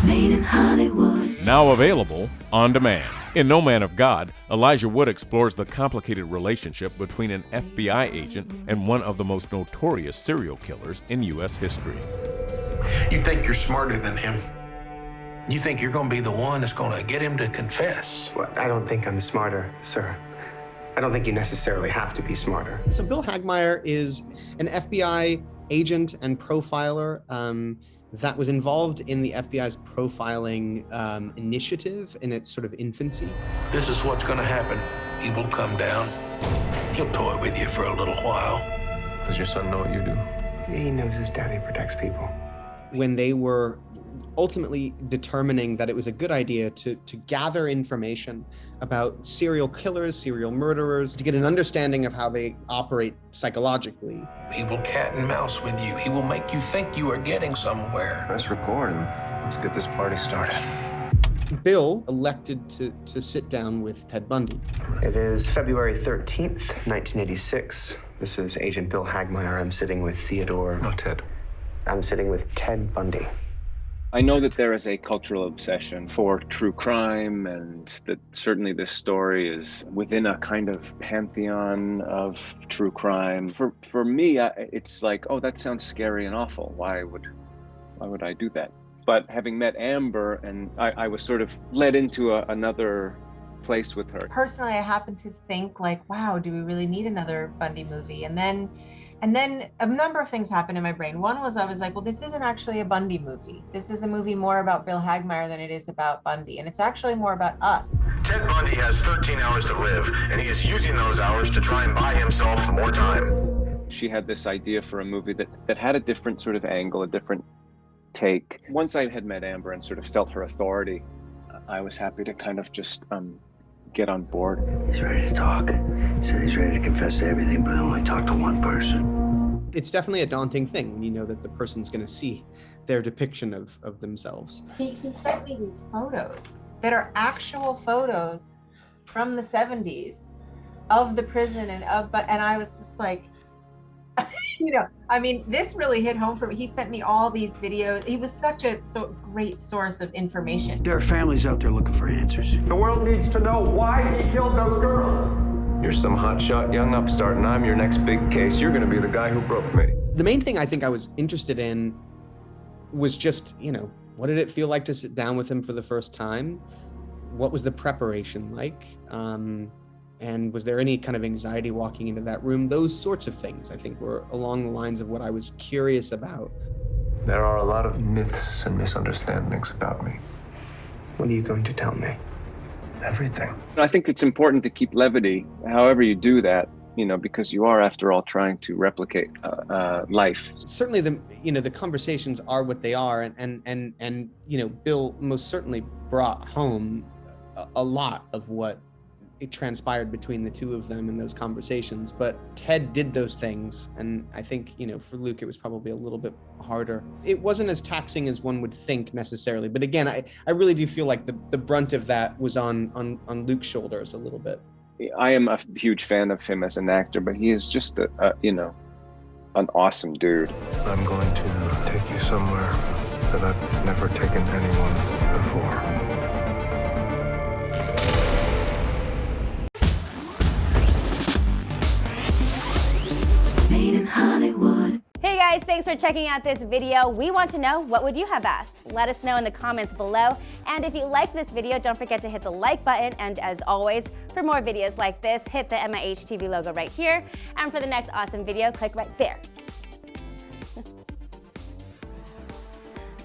Made in Hollywood. Now available on demand. In No Man of God, Elijah Wood explores the complicated relationship between an FBI agent and one of the most notorious serial killers in U.S. history. You think you're smarter than him. You think you're going to be the one that's going to get him to confess. Well, I don't think I'm smarter, sir. I don't think you necessarily have to be smarter. So Bill Hagmaier is an FBI agent and profiler that was involved in the FBI's profiling initiative in its sort of infancy. This is what's going to happen. He will come down. He'll toy with you for a little while. Does your son know what you do? He knows his daddy protects people. When they were ultimately determining that it was a good idea to gather information about serial killers, serial murderers, to get an understanding of how they operate psychologically. He will cat and mouse with you. He will make you think you are getting somewhere. Press record and let's get this party started. Bill elected to sit down with Ted Bundy. It is February 13th, 1986. This is Agent Bill Hagmaier. I'm sitting with Theodore. No, Ted. I'm sitting with Ted Bundy. I know that there is a cultural obsession for true crime, and that certainly this story is within a kind of pantheon of true crime. For me, it's like, oh, that sounds scary and awful. Why would I do that? But having met Amber, and I was sort of led into another place with her. Personally, I happen to think like, wow, do we really need another Bundy movie? And then a number of things happened in my brain. One was I was like, well, this isn't actually a Bundy movie. This is a movie more about Bill Hagmaier than it is about Bundy. And it's actually more about us. Ted Bundy has 13 hours to live, and he is using those hours to try and buy himself more time. She had this idea for a movie that had a different sort of angle, a different take. Once I had met Amber and sort of felt her authority, I was happy to kind of just get on board. He's ready to talk. He said he's ready to confess to everything, but only talk to one person. It's definitely a daunting thing when you know that the person's going to see their depiction of themselves. He sent me these photos that are actual photos from the 70s of the prison and I was just like, this really hit home for me. He sent me all these videos. He was such a great source of information. There are families out there looking for answers. The world needs to know why he killed those girls. You're some hotshot young upstart, and I'm your next big case. You're going to be the guy who broke me. The main thing I think I was interested in was just, what did it feel like to sit down with him for the first time? What was the preparation like? And was there any kind of anxiety walking into that room? Those sorts of things, I think, were along the lines of what I was curious about. There are a lot of myths and misunderstandings about me. What are you going to tell me? Everything. I think it's important to keep levity, however you do that, because you are, after all, trying to replicate life. Certainly, the conversations are what they are, and Bill most certainly brought home a lot of what it transpired between the two of them in those conversations. But Ted did those things, and I think for Luke it was probably a little bit harder. It wasn't as taxing as one would think necessarily, but again, I really do feel like the brunt of that was on Luke's shoulders a little bit. I am a huge fan of him as an actor, but he is just an awesome dude. I'm going to take you somewhere that I've never taken anyone before. Made in Hollywood. Hey guys, thanks for checking out this video. We want to know, what would you have asked? Let us know in the comments below. And if you liked this video, don't forget to hit the like button. And as always, for more videos like this, hit the MIH TV logo right here. And for the next awesome video, click right there.